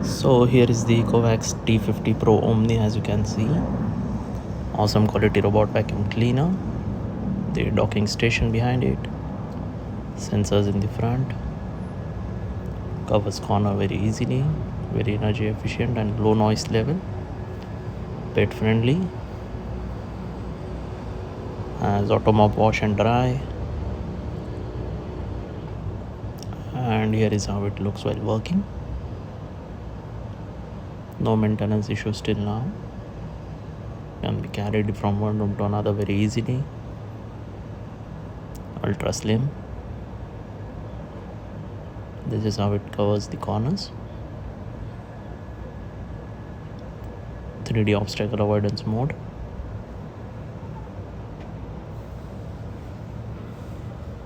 So here is the Ecovacs T50 Pro Omni, as you can see. Awesome quality robot vacuum cleaner. The docking station behind it. Sensors in the front. Covers corner very easily. Very energy efficient and low noise level. Pet friendly. Has auto mop wash and dry. And here is how it looks while working. No maintenance issues till now. Can be carried from one room to another very easily. Ultra slim. This is how it covers the corners. 3D obstacle avoidance mode.